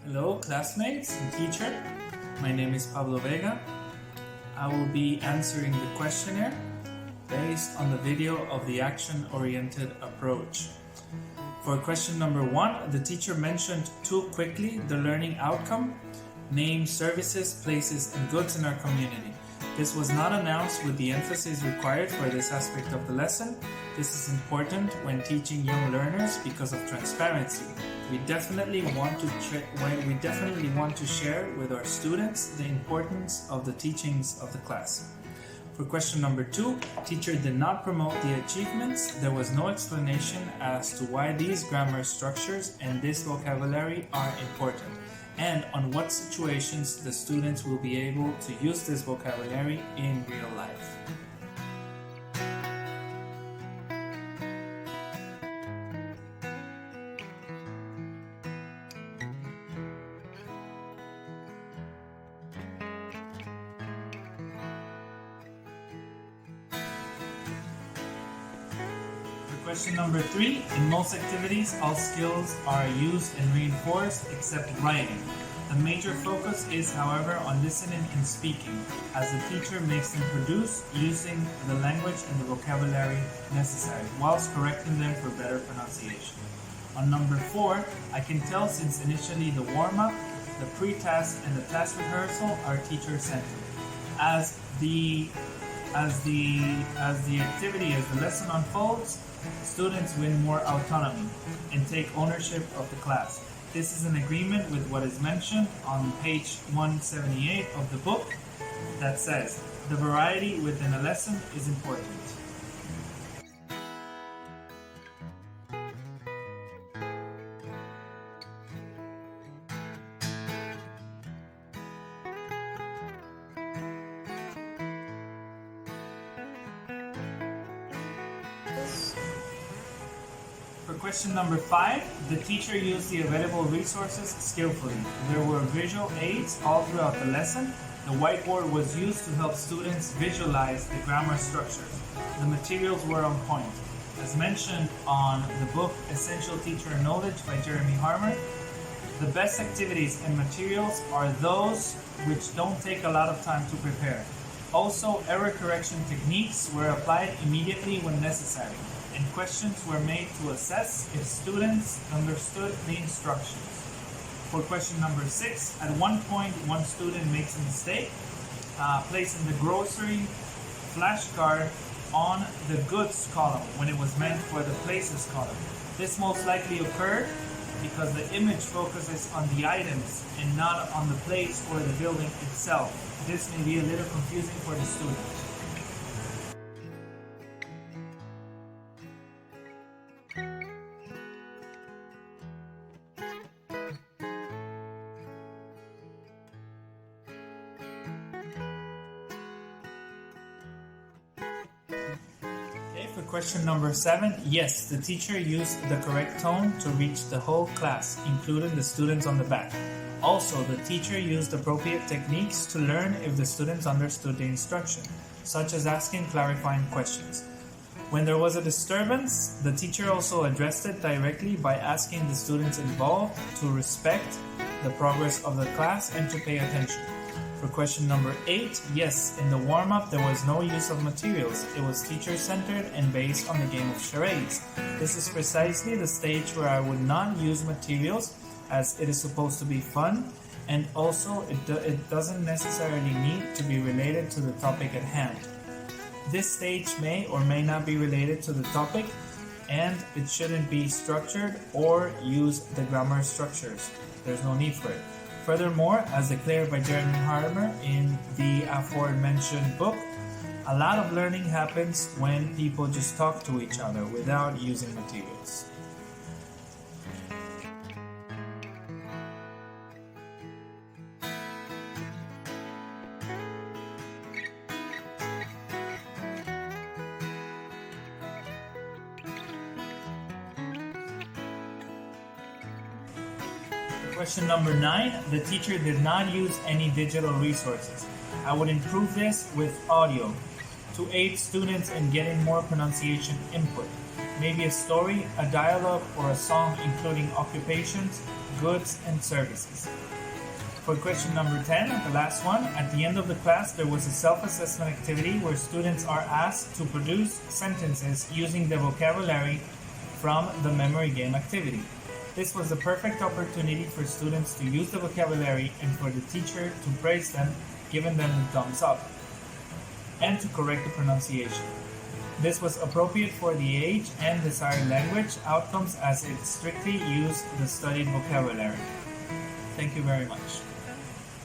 Hello, classmates and teacher. My name is Pablo Vega. I will be answering the questionnaire based on the video of the action-oriented approach. For question number 1, the teacher mentioned too quickly the learning outcome, name services, places, and goods in our community. This was not announced with the emphasis required for this aspect of the lesson. This is important when teaching young learners because of transparency. We definitely want to share with our students the importance of the teachings of the class. For question number 2, teacher did not promote the achievements. There was no explanation as to why these grammar structures and this vocabulary are important, and on what situations the students will be able to use this vocabulary in real life. Question number 3, in most activities, all skills are used and reinforced except writing. The major focus is, however, on listening and speaking, as the teacher makes them produce using the language and the vocabulary necessary, whilst correcting them for better pronunciation. On number 4, I can tell since initially the warm-up, the pre-task and the task rehearsal are teacher-centered. As the activity, as the lesson unfolds, students win more autonomy and take ownership of the class. This is an agreement with what is mentioned on page 178 of the book that says, the variety within a lesson is important. For question number 5, the teacher used the available resources skillfully. There were visual aids all throughout the lesson. The whiteboard was used to help students visualize the grammar structures. The materials were on point. As mentioned on the book Essential Teacher Knowledge by Jeremy Harmer, the best activities and materials are those which don't take a lot of time to prepare. Also, error correction techniques were applied immediately when necessary, and questions were made to assess if students understood the instructions. For question number 6, at one point one student makes a mistake, placing the grocery flashcard on the goods column when it was meant for the places column. This most likely occurred because the image focuses on the items and not on the place or the building itself. This may be a little confusing for the student. For question number 7, yes, the teacher used the correct tone to reach the whole class, including the students on the back. Also, the teacher used appropriate techniques to learn if the students understood the instruction, such as asking clarifying questions. When there was a disturbance, the teacher also addressed it directly by asking the students involved to respect the progress of the class and to pay attention. For question number 8, yes, in the warm-up there was no use of materials. It was teacher-centered and based on the game of charades. This is precisely the stage where I would not use materials, as it is supposed to be fun, and also it doesn't necessarily need to be related to the topic at hand. This stage may or may not be related to the topic, and it shouldn't be structured or use the grammar structures. There's no need for it. Furthermore, as declared by Jeremy Harmer in the aforementioned book, a lot of learning happens when people just talk to each other without using materials. Question number 9, the teacher did not use any digital resources. I would improve this with audio to aid students in getting more pronunciation input. Maybe a story, a dialogue, or a song including occupations, goods, and services. For question number 10, the last one, at the end of the class there was a self-assessment activity where students are asked to produce sentences using the vocabulary from the memory game activity. This was the perfect opportunity for students to use the vocabulary and for the teacher to praise them, giving them the thumbs up, and to correct the pronunciation. This was appropriate for the age and desired language outcomes as it strictly used the studied vocabulary. Thank you very much.